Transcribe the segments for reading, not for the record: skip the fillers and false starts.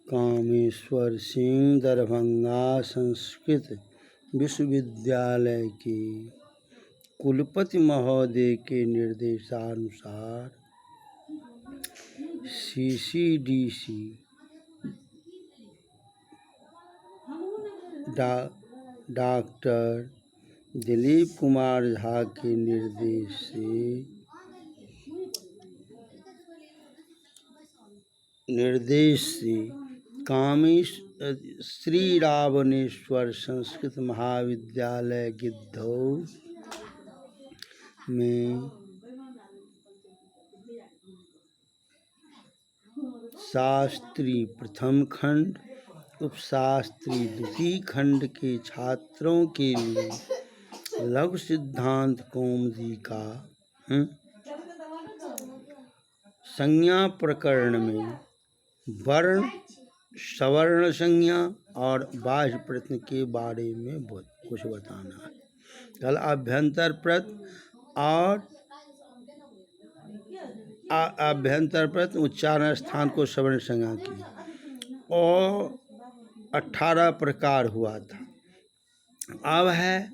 कामेश्वर सिंह दरभंगा संस्कृत विश्वविद्यालय के कुलपति महोदय के निर्देशानुसार CCDC डॉक्टर दिलीप कुमार झा के निर्देश से श्री रावणेश्वर संस्कृत महाविद्यालय गिद्धौर में शास्त्री प्रथम खंड उपशास्त्री द्वितीय खंड के छात्रों के लिए लघु सिद्धांत कौमुदी का संज्ञा प्रकरण में वर्ण सवर्ण संज्ञा और बाह्य प्रश्न के बारे में कुछ बताना है। कल अभ्यंतर प्रश्न और अभ्यंतर प्रश्न उच्चारण स्थान को सवर्ण संज्ञा की और 18 प्रकार हुआ था। अब है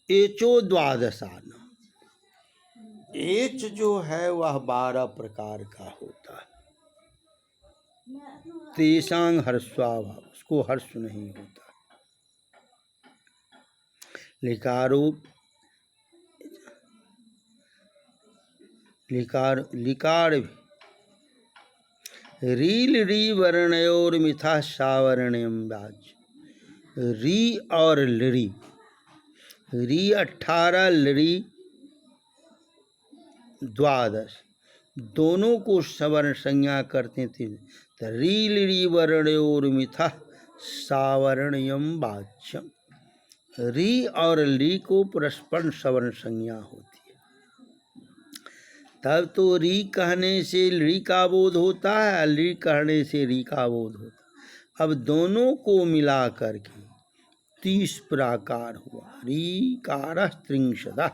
एचो द्वादशाना। एच जो है वह 12 प्रकार का होता है। तेसांग हर्षाभाव, उसको हर्ष नहीं होता। लिकार भी रील री वर्णयोर मिथा सावर्ण्यम वाच। री और लरी, री 18 लरी 12, दोनों को सवर्ण संज्ञा करते थे। तो री लरी वर्णयोर मिथा सावर्ण्यम वाच्यम। री और ली को परस्पर सवर्ण संज्ञा होती है। तब तो री कहने से ली का बोध होता है, ली कहने से री का बोध होता है। अब दोनों को मिला करके 30 प्रकार हुआ। रीकार त्रिंशदा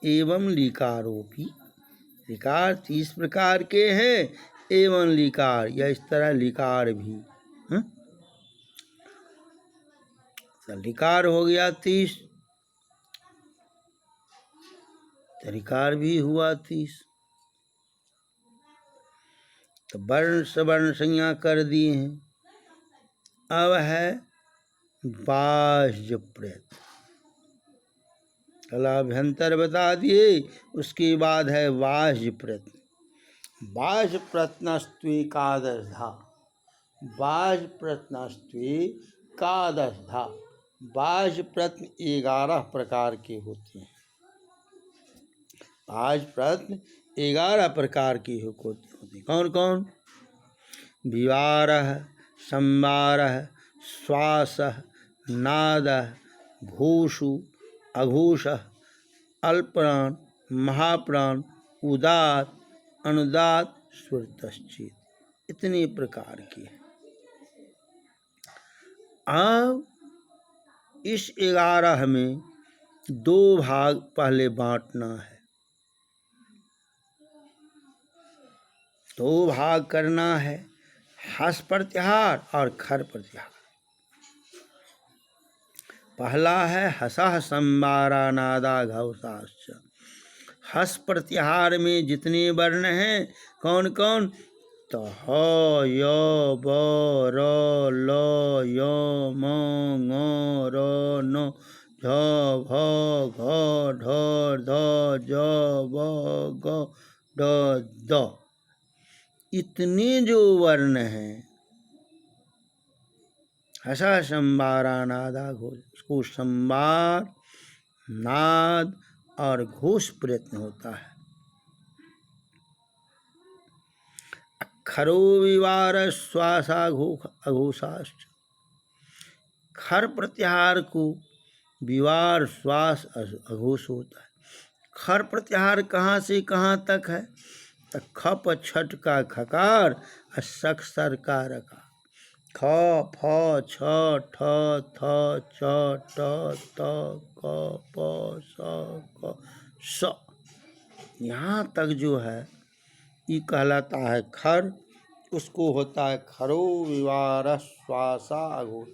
एवं लिकारोपी। लिकार 30 प्रकार के हैं एवं लिकार, या इस तरह लिकार भी। तो लिकार हो गया 30, लिकार भी हुआ 30। तो वर्ण सवर्ण संज्ञा कर दिए हैं। अब है बाह्य प्रयत्न। कलाभ्यंतर बता दिए, उसके बाद है बाह्य प्रयत्न। बाह्य प्रयत्नस्त्वेकादशधा। बाह्य प्रयत्नस्त्वेकादशधा। बाह्य प्रयत्न 11 प्रकार के होते हैं। बाह्य प्रयत्न 11 प्रकार के होते हैं। कौन कौन? विवारः, संवारः, श्वासः, नादः, घोषु, अघोषः, अल्पप्राण, महाप्राण, उदात, अनुदात, श्रुतश्चेत। इतने प्रकार के हैं। अब इस 11 में 2 भाग पहले बांटना है। 2 भाग करना है, हस प्रत्याहार और खर प्रत्याहार। पहला है हसः संवारा नादा घोषाश्च। हस प्रत्याहार में जितने वर्ण हैं, कौन कौन? तो ह, य, ब, र, ल, य, म, ङ, र, न, झ, भ, घ, ढ, ध, ज, ब, ग, ड, द। इतने जो वर्ण हैं, हसा संवारा नादा घोष, उसको संवार, नाद और घोष प्रयत्न होता है। खरो विवार श्वासा अघोषाश्च। खर प्रत्याहार को विवार, श्वास, अघोष होता है। खर प्रत्याहार कहाँ से कहाँ तक है? तो खप छठ का खकार और सख सर का रकार। ख, फ, छ, ठ, थ, च, ट, त, क, प, स, क, स। यहाँ तक जो है ई कहलाता है खर, उसको होता है खरो विवार श्वासा अघोष।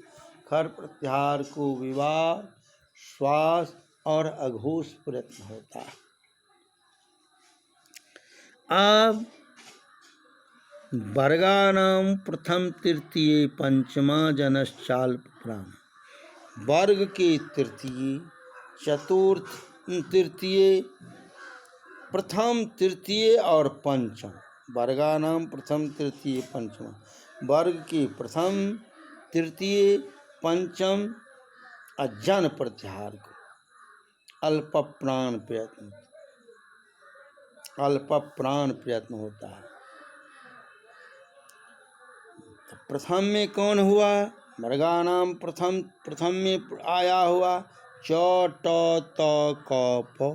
खर प्रत्याहार को विवार, श्वास और अघोष प्रयत्न होता है। अब वर्गानाम प्रथम तृतीय पंचमा जनश्चाल्प प्राण। वर्ग के तृतीय, चतुर्थ, तृतीय, प्रथम, तृतीय और पंचम। वर्गानाम प्रथम तृतीय पंचम, वर्ग के प्रथम, तृतीय, पंचम और जन प्रत्याहार को अल्प प्राण प्रयत्न, अल्प प्राण प्रयत्न होता है। तो प्रथम में कौन हुआ? वर्गानाम प्रथम, प्रथम में आया हुआ च ट त क प।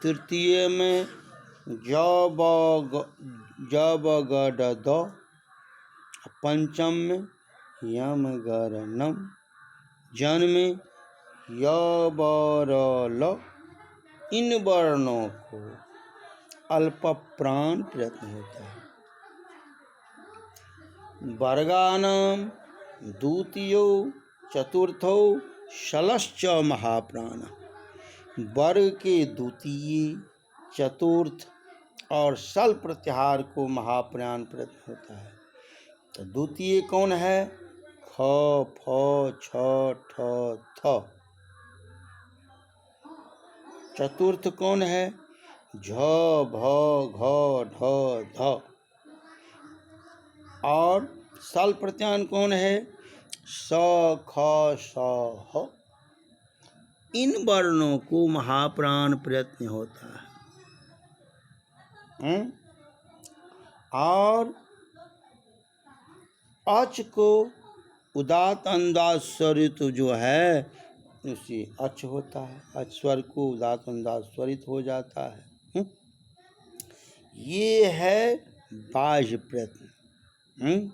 तृतीय में ज ब ग ड द। पंचम में यम गर नम। जन में य ब र ल। इन वर्णों को अल्प प्राण प्रयत्न होता है। वर्गानाम द्वितीयो चतुर्थो शलश्च महाप्राण। वर्ग के द्वितीय, चतुर्थ और सल प्रत्याहार को महाप्राण प्रयत्न होता है। तो द्वितीय कौन है? ख, फ, छ, ठ, थ। चतुर्थ कौन है? झ, भ, घ, ढ, ध। और सल प्रत्याहार कौन है? स, ख, स, ह। इन वर्णों को महाप्राण प्रयत्न होता है। और अच को उदात्त अंदाज स्वरित जो है उसी अच होता है। अच स्वर को उदात्त अंदाज स्वरित हो जाता है। ये है बाह्य प्रयत्न।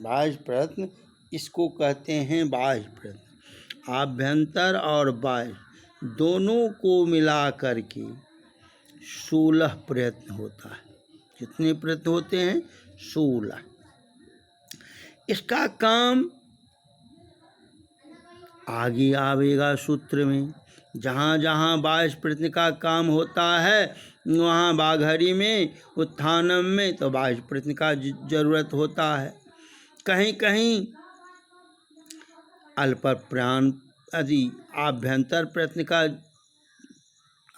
बाह्य प्रयत्न इसको कहते हैं बाह्य प्रयत्न। आभ्यंतर और बाह्य दोनों को मिला करके 16 प्रयत्न होता है। कितने प्रयत्न होते हैं? 16। इसका काम आगे आवेगा सूत्र में। जहाँ जहाँ बाह्य प्रयत्न का काम होता है वहाँ बाघरी में, उत्थानम में तो बाह्य प्रयत्न का जरूरत होता है। कहीं कहीं अल्प प्राण आदि आभ्यंतर प्रयत्न का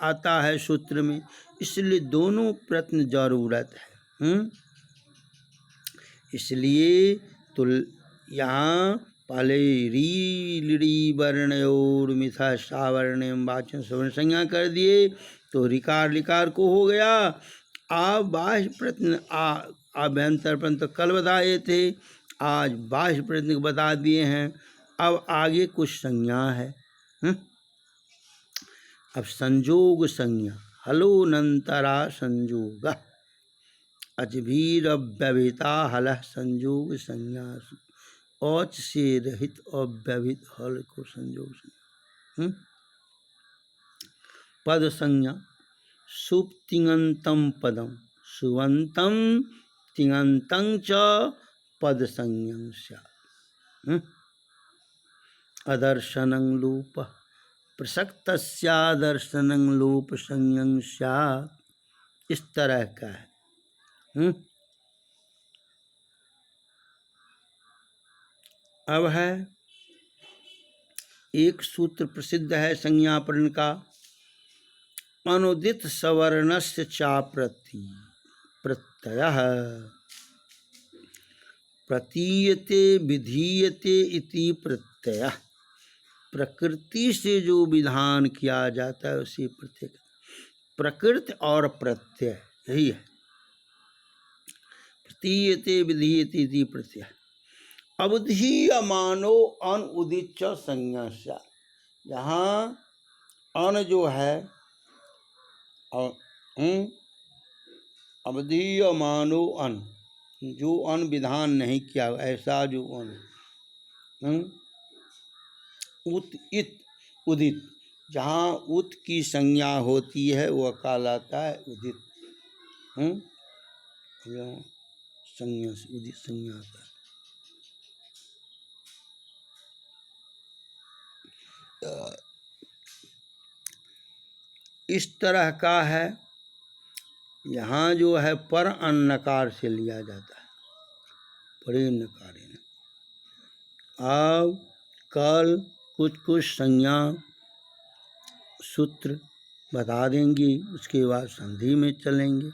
आता है सूत्र में, इसलिए दोनों प्रयत्न जरूरत है। इसलिए तो यहाँ पहले री लिड़ी वर्णयोर मिथा सावर्ण वाचन स्वर्ण संज्ञा कर दिए तो रिकार लिकार को हो गया। आप बाह्य प्रयत्न आभ्यंतर प्रयत्न तो कल बताए थे, आज बाह्य प्रयत्न बता दिए हैं। अब आगे कुछ संज्ञा है। अब संजोग संज्ञा। हलो नंतरा संजोग। अजभीर अव्यभिता हल संजोग संज्ञा। औच से रहित अव्यभित हल को संजोग संज्ञा। पद संज्ञा। सुप तिङंतम पदम। सुवंतम तिङंतं च पद संज्ञं स्यात्। अदर्शनं लोप प्रसक्तस्यादर्शनं लोप संज्ञं स्यात्। इस तरह का है। अब है एक सूत्र प्रसिद्ध है संज्ञापरण का। अनुदित सवर्णस्य चाप्रति प्रत्ययः प्रतीयते विधीयते इति प्रत्ययः। प्रकृति से जो विधान किया जाता है उसी प्रत्यय। प्रकृति और प्रत्यय यही है। प्रतीयते विधीयते इति प्रत्ययः। अवधीयमानो अनुदित च संज्ञा स्यात्। यहाँ अन जो है अवधीयमानो अन, जो अन विधान नहीं किया ऐसा जो अन। उत इत उदित, जहाँ उत की संज्ञा होती है वह कहलाता है उदित। संज्ञा से उदित संज्ञा का इस तरह का है। यहाँ जो है पर अन्नकार से लिया जाता है, परे नकारे। अब कल कुछ कुछ संज्ञा सूत्र बता देंगी, उसके बाद संधि में चलेंगे।